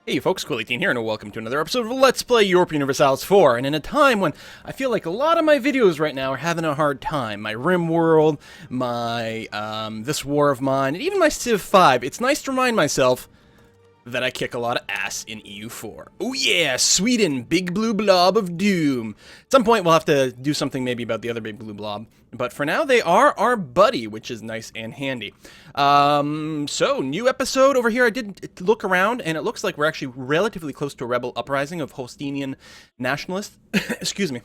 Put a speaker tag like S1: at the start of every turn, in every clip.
S1: Hey folks, Quilly18 here, and welcome to another episode of Let's Play Europe Universalis 4. And in a time when I feel like a lot of my videos right now are having a hard time, my Rim World, my This War of Mine, and even my Civ 5, it's nice to remind myself that I kick a lot of ass in EU4. Oh yeah, Sweden, big blue blob of doom. At some point we'll have to do something maybe about the other big blue blob, but for now they are our buddy, which is nice and handy. So new episode over here. I did look around and it looks like we're actually relatively close to a rebel uprising of Holsteinian nationalists. Excuse me.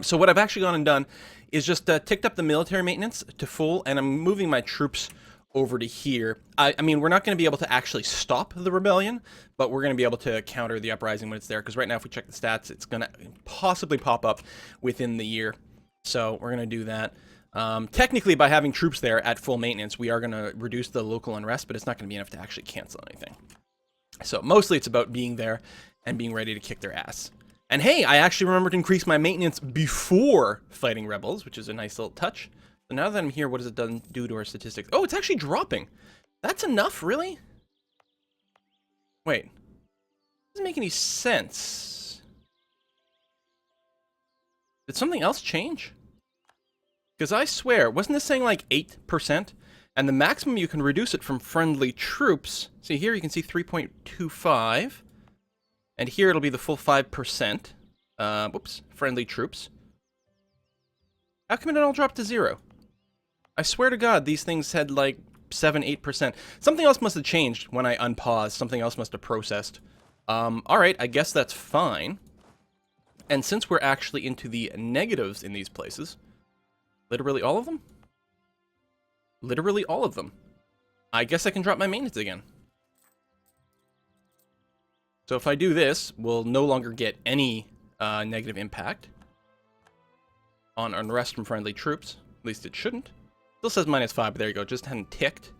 S1: So what I've actually gone and done is just ticked up the military maintenance to full, and I'm moving my troops over to here. I mean, we're not going to be able to actually stop the rebellion, but we're going to be able to counter the uprising when it's there, because right now if we check the stats, it's going to possibly pop up within the year. So we're going to do that. Technically, by having troops there at full maintenance, we are going to reduce the local unrest, but it's not going to be enough to actually cancel anything. So mostly it's about being there and being ready to kick their ass. And hey, I actually remembered to increase my maintenance before fighting rebels, which is a nice little touch. So now that I'm here, what does it do to our statistics? Oh, it's actually dropping. That's enough, really? Wait. Doesn't make any sense. Did something else change? Because I swear, wasn't this saying like 8%? And the maximum you can reduce it from friendly troops. See here, you can see 3.25. And here it'll be the full 5%. Whoops, friendly troops. How come it all dropped to 0? I swear to God, these things had like 7-8%. Something else must have changed when I unpaused. Something else must have processed. Alright, I guess that's fine. And since we're actually into the negatives in these places, literally all of them? Literally all of them. I guess I can drop my maintenance again. So if I do this, we'll no longer get any negative impact on unrest from friendly troops. At least it shouldn't. Still says -5, but there you go. Just hadn't ticked.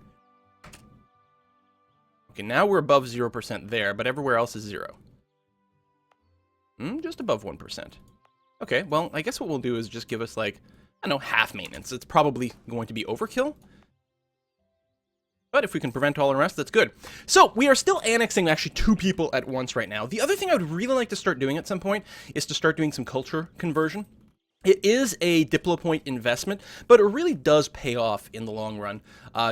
S1: Okay, now we're above 0% there, but everywhere else is 0. Just above 1%. Okay, well, I guess what we'll do is just give us, like, I don't know, half maintenance. It's probably going to be overkill. But if we can prevent all unrest, that's good. So, we are still annexing actually 2 people at once right now. The other thing I would really like to start doing at some point is to start doing some culture conversion. It is a Diplopoint investment, but it really does pay off in the long run,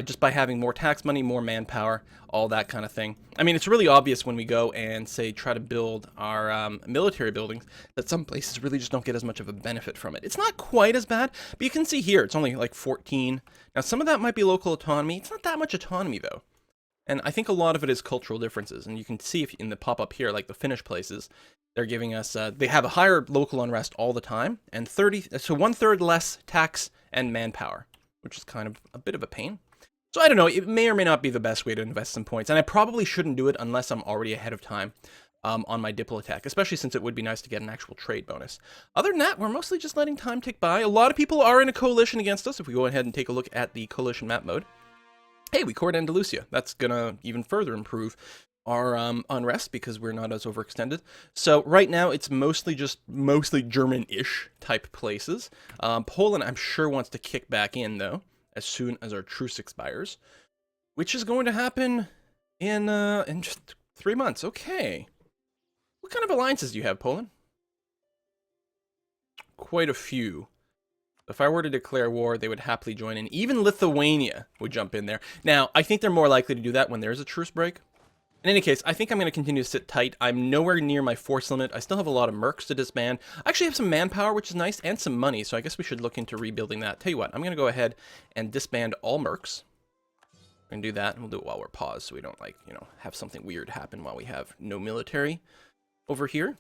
S1: just by having more tax money, more manpower, all that kind of thing. I mean, it's really obvious when we go and, say, try to build our military buildings, that some places really just don't get as much of a benefit from it. It's not quite as bad, but you can see here, it's only like 14. Now, some of that might be local autonomy. It's not that much autonomy, though. And I think a lot of it is cultural differences, and you can see if in the pop-up here, like the Finnish places, they're giving us, they have a higher local unrest all the time, and 1/3 less tax and manpower, which is kind of a bit of a pain. So I don't know, it may or may not be the best way to invest some points, and I probably shouldn't do it unless I'm already ahead of time on my Diplo attack, especially since it would be nice to get an actual trade bonus. Other than that, we're mostly just letting time tick by. A lot of people are in a coalition against us. If we go ahead and take a look at the coalition map mode, hey, we cored Andalusia. That's gonna even further improve our unrest because we're not as overextended. So right now it's mostly German-ish type places. Poland, I'm sure, wants to kick back in though as soon as our truce expires, which is going to happen in just 3 months. Okay, what kind of alliances do you have, Poland? Quite a few. If I were to declare war, they would happily join in. Even Lithuania would jump in there. Now, I think they're more likely to do that when there's a truce break. In any case, I think I'm going to continue to sit tight. I'm nowhere near my force limit. I still have a lot of mercs to disband. I actually have some manpower, which is nice, and some money, so I guess we should look into rebuilding that. Tell you what, I'm going to go ahead and disband all mercs. We can do that, and we'll do it while we're paused, so we don't, like, you know, have something weird happen while we have no military over here.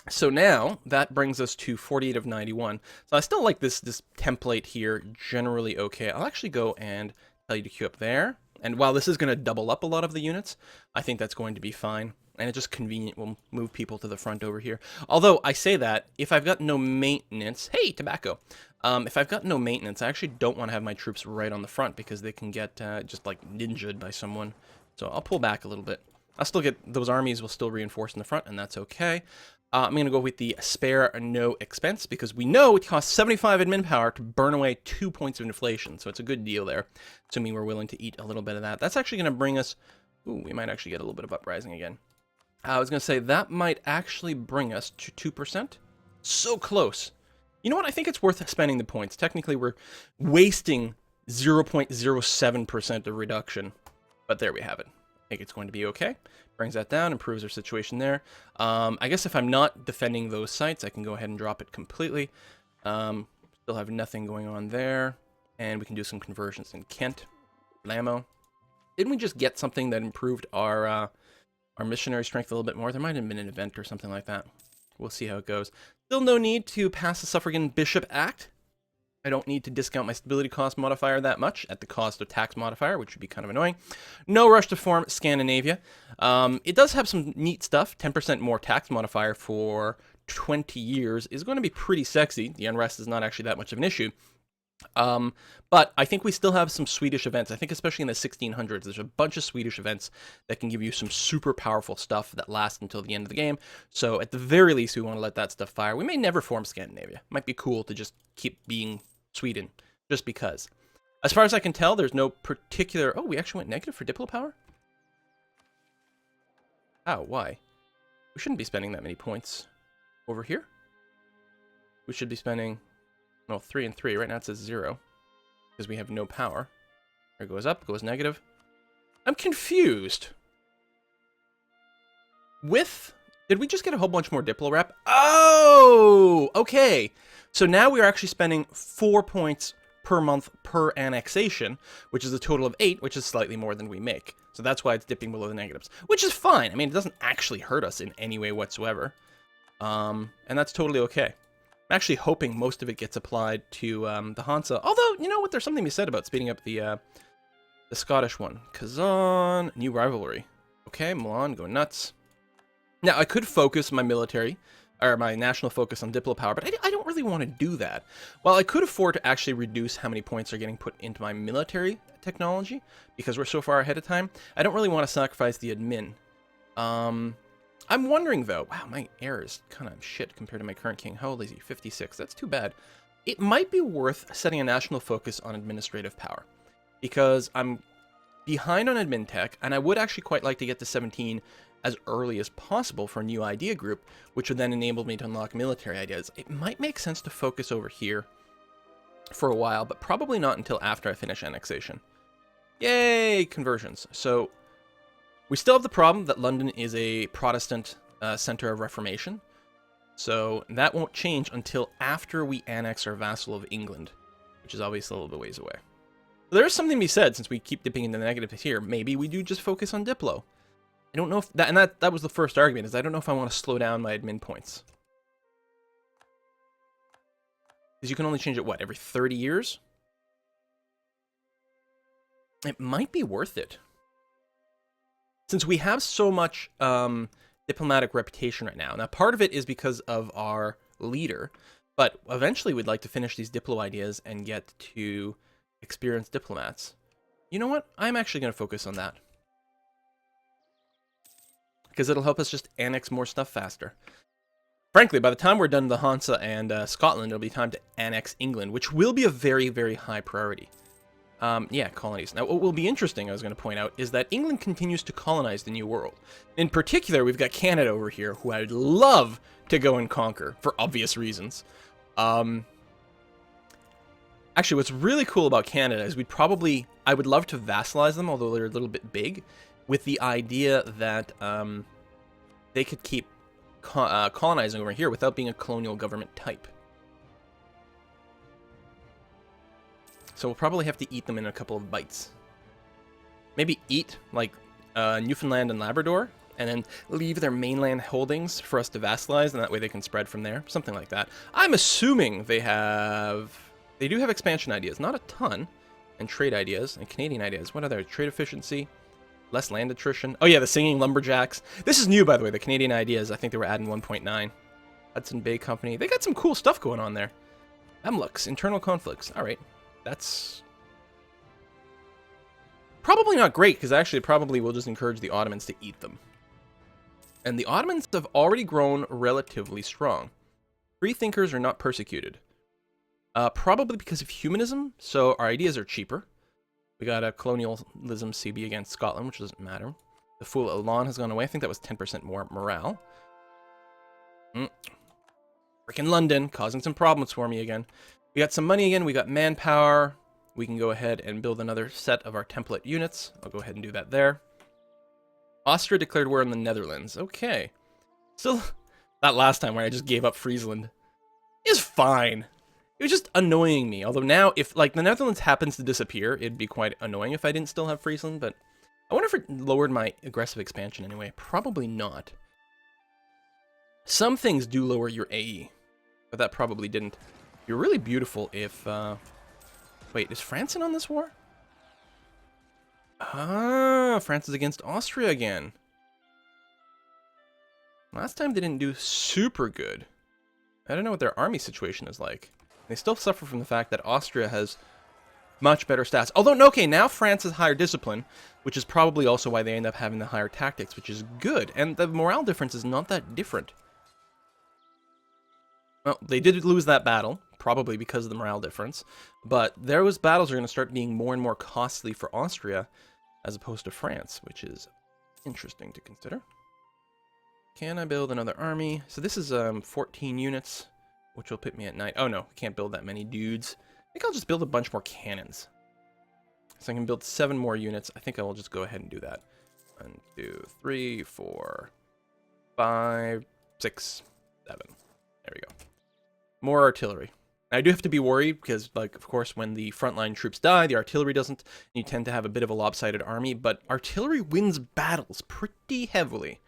S1: So now, that brings us to 48 of 91. So I still like this template here, generally okay. I'll actually go and tell you to queue up there. And while this is going to double up a lot of the units, I think that's going to be fine. And it's just convenient. We'll move people to the front over here. Although, I say that, if I've got no maintenance... Hey, tobacco! If I've got no maintenance, I actually don't want to have my troops right on the front because they can get just, like, ninja'd by someone. So I'll pull back a little bit. I'll still get... Those armies will still reinforce in the front, and that's okay. I'm going to go with the spare no expense because we know it costs 75 admin power to burn away 2 points of inflation. So it's a good deal there, assuming we're willing to eat a little bit of that. That's actually going to bring us... Ooh, we might actually get a little bit of uprising again. I was going to say that might actually bring us to 2%. So close. You know what? I think it's worth spending the points. Technically, we're wasting 0.07% of reduction. But there we have it. I think it's going to be okay. Brings that down, improves our situation there. I guess if I'm not defending those sites, I can go ahead and drop it completely. Still have nothing going on there. And we can do some conversions in Kent. Lamo. Didn't we just get something that improved our missionary strength a little bit more? There might have been an event or something like that. We'll see how it goes. Still no need to pass the Suffragan Bishop Act. I don't need to discount my stability cost modifier that much at the cost of tax modifier, which would be kind of annoying. No rush to form Scandinavia. It does have some neat stuff. 10% more tax modifier for 20 years is going to be pretty sexy. The unrest is not actually that much of an issue. But I think we still have some Swedish events. I think especially in the 1600s, there's a bunch of Swedish events that can give you some super powerful stuff that lasts until the end of the game. So at the very least, we want to let that stuff fire. We may never form Scandinavia. Might be cool to just keep being Sweden, just because. As far as I can tell, there's no particular... Oh, we actually went negative for Diplo power? Oh, why? We shouldn't be spending that many points over here. We should be spending... Well, 3 and 3. Right now it says 0. Because we have no power. There it goes up, goes negative. I'm confused. Did we just get a whole bunch more Diplo rep? Oh! Okay. So now we're actually spending 4 points per month per annexation, which is a total of 8, which is slightly more than we make. So that's why it's dipping below the negatives. Which is fine. I mean, it doesn't actually hurt us in any way whatsoever. And that's totally okay. I'm actually hoping most of it gets applied to the Hansa. Although, you know what? There's something to be said about speeding up the Scottish one. Kazan, new rivalry. Okay, Milan, go nuts. Now, I could focus my military, or my national focus on Diplo power, but I don't really want to do that. While I could afford to actually reduce how many points are getting put into my military technology, because we're so far ahead of time, I don't really want to sacrifice the admin. I'm wondering, though, wow, my heir is kind of shit compared to my current king. How old is he? 56. That's too bad. It might be worth setting a national focus on administrative power, because I'm behind on admin tech, and I would actually quite like to get to 17 as early as possible for a new idea group, which would then enable me to unlock military ideas. It might make sense to focus over here for a while, but probably not until after I finish annexation. Yay, conversions. So we still have the problem that London is a Protestant center of Reformation, so that won't change until after we annex our vassal of England, which is obviously a little bit ways away. There is something to be said, since we keep dipping into the negatives here. Maybe we do just focus on Diplo. I don't know if that, and that was the first argument, is I don't know if I want to slow down my admin points. Because you can only change it, what, every 30 years? It might be worth it. Since we have so much diplomatic reputation right now. Now, part of it is because of our leader, but eventually we'd like to finish these Diplo ideas and get to experienced diplomats. You know what? I'm actually going to focus on that. Because it'll help us just annex more stuff faster. Frankly, by the time we're done with the Hansa and Scotland, it'll be time to annex England, which will be a very, very high priority. Yeah, colonies. Now, what will be interesting, I was going to point out, is that England continues to colonize the New World. In particular, we've got Canada over here, who I'd love to go and conquer, for obvious reasons. Actually, what's really cool about Canada is I would love to vassalize them, although they're a little bit big, with the idea that they could keep colonizing over here without being a colonial government type. So we'll probably have to eat them in a couple of bites. Maybe eat, like, Newfoundland and Labrador, and then leave their mainland holdings for us to vassalize, and that way they can spread from there. Something like that. I'm assuming they do have expansion ideas. Not a ton. And trade ideas. And Canadian ideas. What other? Trade efficiency. Less land attrition. Oh yeah, the singing lumberjacks. This is new, by the way. The Canadian ideas. I think they were adding 1.9. Hudson Bay Company. They got some cool stuff going on there. Amlux. Internal conflicts. Alright. That's probably not great, because actually probably will just encourage the Ottomans to eat them. And the Ottomans have already grown relatively strong. Free thinkers are not persecuted. Probably because of humanism, so our ideas are cheaper. We got a colonialism CB against Scotland, which doesn't matter. The Fool Elan has gone away. I think that was 10% more morale. Freaking London, causing some problems for me again. We got some money again. We got manpower. We can go ahead and build another set of our template units. I'll go ahead and do that there. Austria declared war on the Netherlands. Okay. Still, that last time where I just gave up Friesland is fine. It was just annoying me. Although now, if like the Netherlands happens to disappear, it'd be quite annoying if I didn't still have Friesland. But I wonder if it lowered my aggressive expansion anyway. Probably not. Some things do lower your AE, but that probably didn't. You're really beautiful if... Wait, is France in on this war? Ah, France is against Austria again. Last time they didn't do super good. I don't know what their army situation is like. They still suffer from the fact that Austria has much better stats. Although, no, okay, now France has higher discipline, which is probably also why they end up having the higher tactics, which is good. And the morale difference is not that different. Well, they did lose that battle, probably because of the morale difference, but those battles are going to start being more and more costly for Austria as opposed to France, which is interesting to consider. Can I build another army? So this is 14 units, which will put me at 9. Oh no, can't build that many dudes. I think I'll just build a bunch more cannons. So I can build 7 more units. I think I will just go ahead and do that. 1, 2, 3, 4, 5, 6, 7. There we go. More artillery. I do have to be worried because, like, of course, when the frontline troops die, the artillery doesn't. You tend to have a bit of a lopsided army, but artillery wins battles pretty heavily.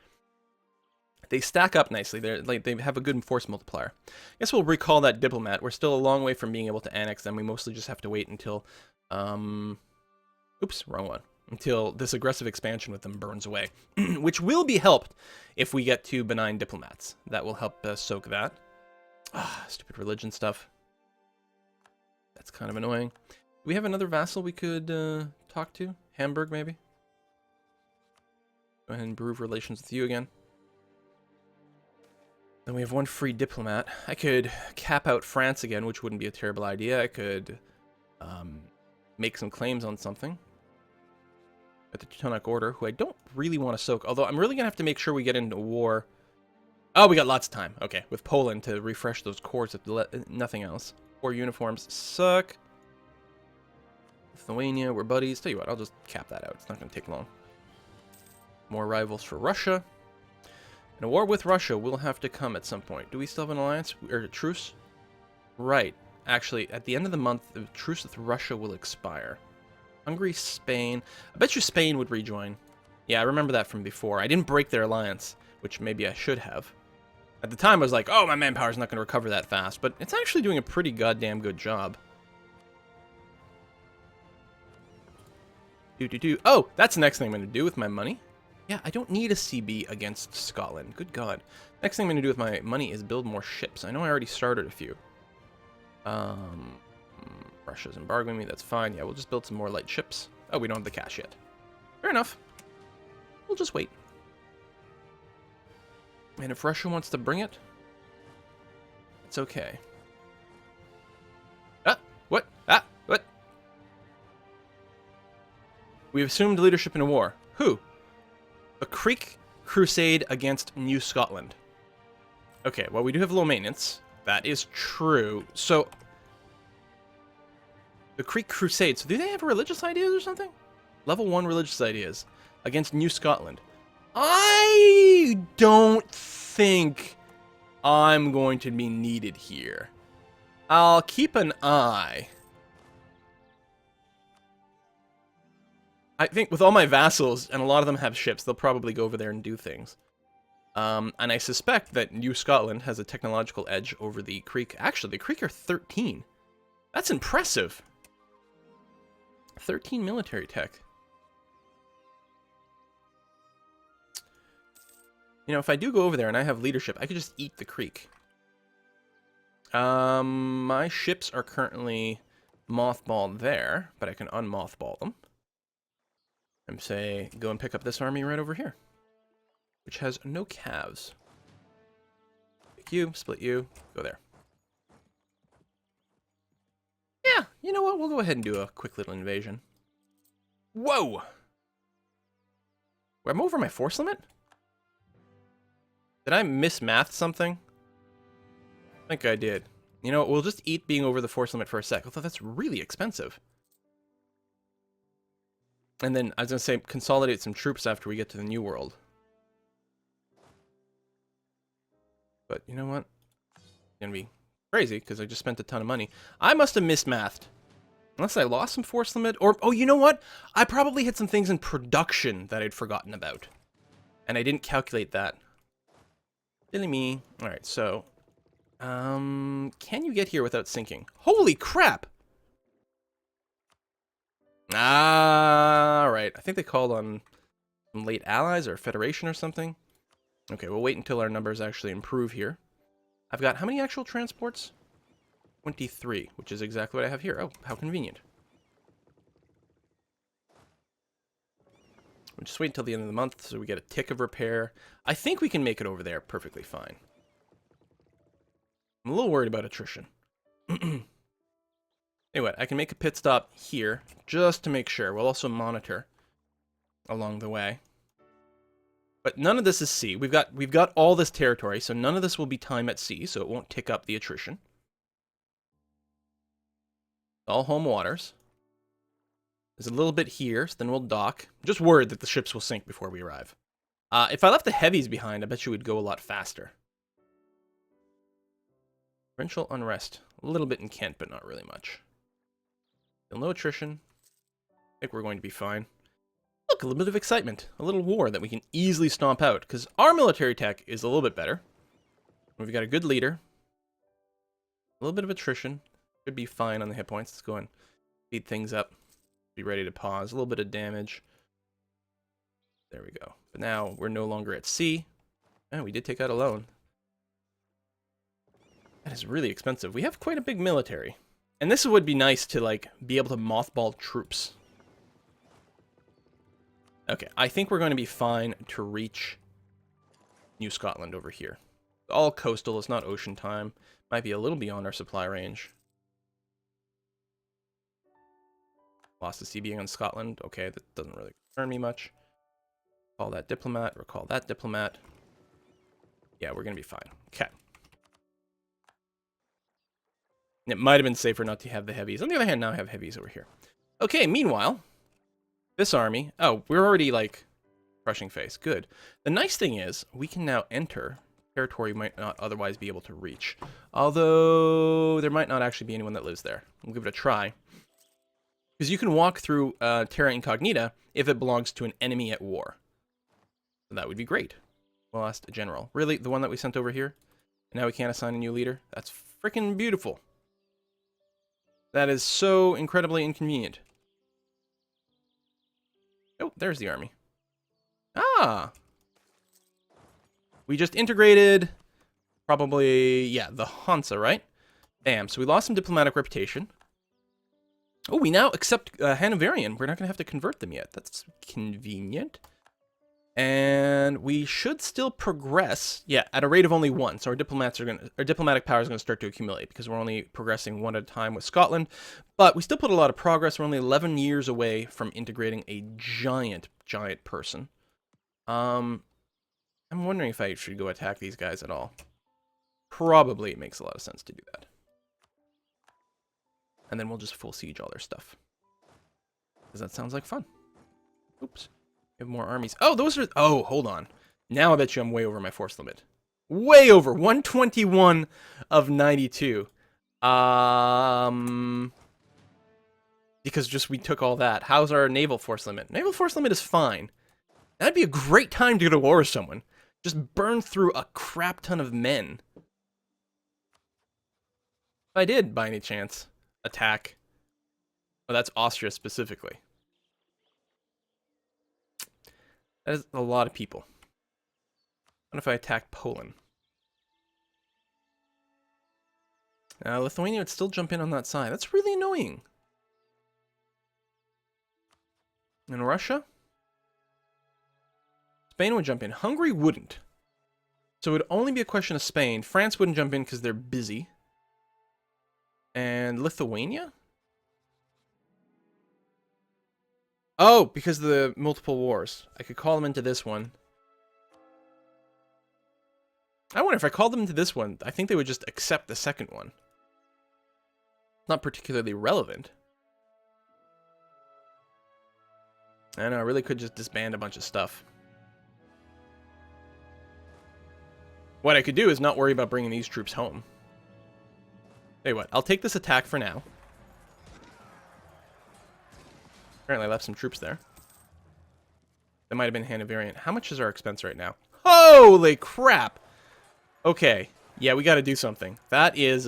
S1: They stack up nicely. They have a good force multiplier. I guess we'll recall that diplomat. We're still a long way from being able to annex them. We mostly just have to wait until, oops, wrong one. Until this aggressive expansion with them burns away, which will be helped if we get to benign diplomats. That will help soak that. Ah, stupid religion stuff. That's kind of annoying. Do we have another vassal we could talk to? Hamburg, maybe? Go ahead and improve relations with you again. Then we have 1 free diplomat. I could cap out France again, which wouldn't be a terrible idea. I could make some claims on something. At the Teutonic Order, who I don't really want to soak. Although I'm really going to have to make sure we get into war. Oh, we got lots of time. Okay, with Poland to refresh those cores if nothing else. 4 uniforms suck. Lithuania, we're buddies. Tell you what, I'll just cap that out. It's not going to take long. More rivals for Russia. And a war with Russia will have to come at some point. Do we still have an alliance? Or a truce? Right. Actually, at the end of the month, the truce with Russia will expire. Hungary, Spain. I bet you Spain would rejoin. Yeah, I remember that from before. I didn't break their alliance, which maybe I should have. At the time, I was like, oh, my manpower's not going to recover that fast. But it's actually doing a pretty goddamn good job. Oh, that's the next thing I'm going to do with my money. Yeah, I don't need a CB against Scotland. Good God. Next thing I'm going to do with my money is build more ships. I know I already started a few. Russia's embargoing me. That's fine. Yeah, we'll just build some more light ships. Oh, we don't have the cash yet. Fair enough. We'll just wait. And if Russia wants to bring it, it's okay. What? What? We've assumed leadership in a war. Who? A Creek Crusade against New Scotland. Okay, well, we do have low maintenance. That is true. So, the Creek Crusade. So, do they have religious ideas or something? Level 1 religious ideas against New Scotland. I don't think I'm going to be needed here. I'll keep an eye. I think with all my vassals, and a lot of them have ships, they'll probably go over there and do things. And I suspect that New Scotland has a technological edge over the Creek. Actually, the Creek are 13. That's impressive. 13 military tech. You know, if I do go over there and I have leadership, I could just eat the Creek. My ships are currently mothballed there, but I can unmothball them. And say, go and pick up this army right over here, which has no calves. Pick you, split you, go there. Yeah, you know what? We'll go ahead and do a quick little invasion. Whoa! I'm over my force limit? Did I mismath something? I think I did. You know, we'll just eat being over the force limit for a sec. Although that's really expensive. And then, I was going to say, consolidate some troops after we get to the New World. But, you know what? It's going to be crazy, because I just spent a ton of money. I must have mismathed. Unless I lost some force limit, or, oh, you know what? I probably had some things in production that I'd forgotten about. And I didn't calculate that. Silly me. Alright, so... can you get here without sinking? Holy crap! Alright, I think they called on some late allies or Federation or something. Okay, we'll wait until our numbers actually improve here. I've got how many actual transports? 23, which is exactly what I have here. Oh, how convenient. We'll just wait until the end of the month so we get a tick of repair. I think we can make it over there perfectly fine. I'm a little worried about attrition. Anyway, I can make a pit stop here just to make sure. We'll also monitor along the way. But none of this is sea. We've got all this territory, so none of this will be time at sea, so it won't tick up the attrition. All home waters. There's a little bit here, so then we'll dock. I'm just worried that the ships will sink before we arrive. If I left the heavies behind, I bet you would go a lot faster. Provincial unrest. A little bit in Kent, but not really much. Still no attrition. I think we're going to be fine. Look, a little bit of excitement. A little war that we can easily stomp out, because our military tech is a little bit better. We've got a good leader. A little bit of attrition. Should be fine on the hit points. Let's go and speed things up. Be ready to pause. A little bit of damage. There we go. But now we're no longer at sea. And we did take out a loan. That is really expensive. We have quite a big military. And this would be nice to, like, be able to mothball troops. Okay, I think we're going to be fine to reach New Scotland over here. All coastal, it's not ocean time. Might be a little beyond our supply range. Lost the sea being on Scotland. Okay, that doesn't really concern me much. Recall that diplomat, recall that diplomat. Yeah, we're going to be fine. Okay. It might have been safer not to have the heavies. On the other hand, now I have heavies over here. Okay, meanwhile, this army... Oh, we're already, like, crushing face. Good. The nice thing is, we can now enter territory we might not otherwise be able to reach. Although, there might not actually be anyone that lives there. We'll give it a try. Because you can walk through Terra Incognita if it belongs to an enemy at war. So that would be great. We'll ask the general. Really? The one that we sent over here? And now we can't assign a new leader? That's freaking beautiful. That is so incredibly inconvenient. Oh, there's the army. Ah! We just integrated, probably, yeah, the Hansa, right? Damn, so we lost some diplomatic reputation. Oh, we now accept Hanoverian. We're not going to have to convert them yet. That's convenient. And we should still progress, yeah, at a rate of only one. So our diplomatic power is going to start to accumulate because we're only progressing one at a time with Scotland. But we still put a lot of progress. We're only 11 years away from integrating a giant person. I'm wondering if I should go attack these guys at all. Probably it makes a lot of sense to do that. And then we'll just full siege all their stuff. Because that sounds like fun. Oops. We have more armies. Oh, those are... Oh, hold on. Now I bet you I'm way over my force limit. Way over. 121 of 92. Because just we took all that. How's our naval force limit? Naval force limit is fine. That'd be a great time to go to war with someone. Just burn through a crap ton of men. If I did, by any chance, attack. Oh, that's Austria specifically. That is a lot of people. What if I attack Poland? Lithuania would still jump in on that side. That's really annoying. And Russia? Spain would jump in. Hungary wouldn't. So it would only be a question of Spain. France wouldn't jump in because they're busy. And Lithuania? Oh, because of the multiple wars. I could call them into this one. I wonder if I called them into this one, I think they would just accept the second one. Not particularly relevant. I know, I really could just disband a bunch of stuff. What I could do is not worry about bringing these troops home. Tell you what, I'll take this attack for now. Apparently I left some troops there. That might have been Hanoverian. How much is our expense right now? Holy crap! Okay. Yeah, we gotta do something. That is,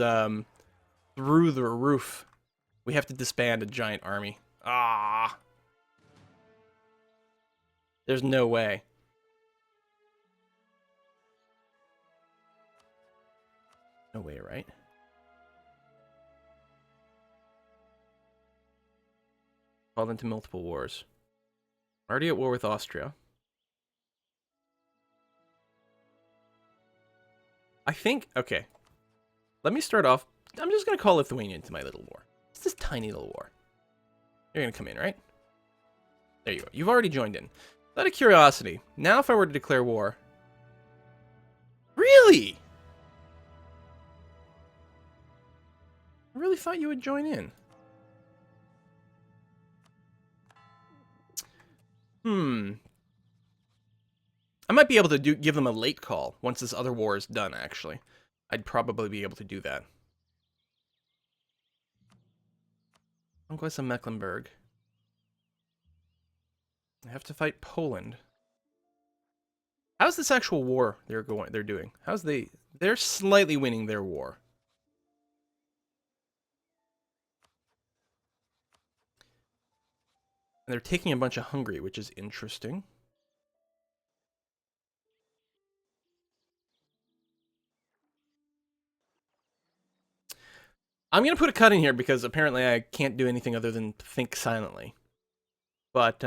S1: through the roof. We have to disband a giant army. Ah! There's no way. No way, right? Called into multiple wars. Already at war with Austria. I think, okay. Let me start off. I'm just going to call Lithuania into my little war. It's this tiny little war. You're going to come in, right? There you go. You've already joined in. Out of curiosity, now if I were to declare war. Really? I really thought you would join in. I might be able to give them a late call once this other war is done, actually. I'd probably be able to do that. Conquest of Mecklenburg. I have to fight Poland. How's this actual war they're doing? They're slightly winning their war. And they're taking a bunch of Hungary, which is interesting. I'm going to put a cut in here because apparently I can't do anything other than think silently. But,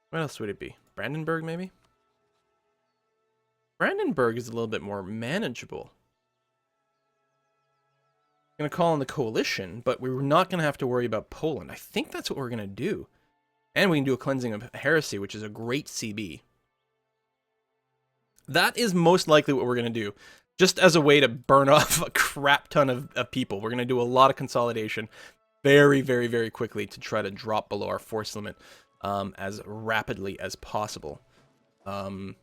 S1: What else would it be? Brandenburg, maybe? Brandenburg is a little bit more manageable. I'm going to call on the coalition, but we're not going to have to worry about Poland. I think that's what we're going to do. And we can do a cleansing of heresy, which is a great CB. That is most likely what we're going to do. Just as a way to burn off a crap ton of people. We're going to do a lot of consolidation very, very, very quickly to try to drop below our force limit as rapidly as possible. In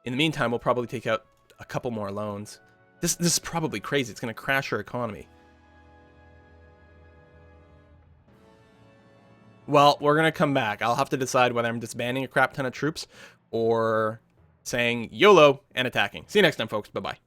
S1: the meantime, we'll probably take out a couple more loans. This is probably crazy. It's going to crash our economy. Well, we're going to come back. I'll have to decide whether I'm disbanding a crap ton of troops or saying YOLO and attacking. See you next time, folks. Bye-bye.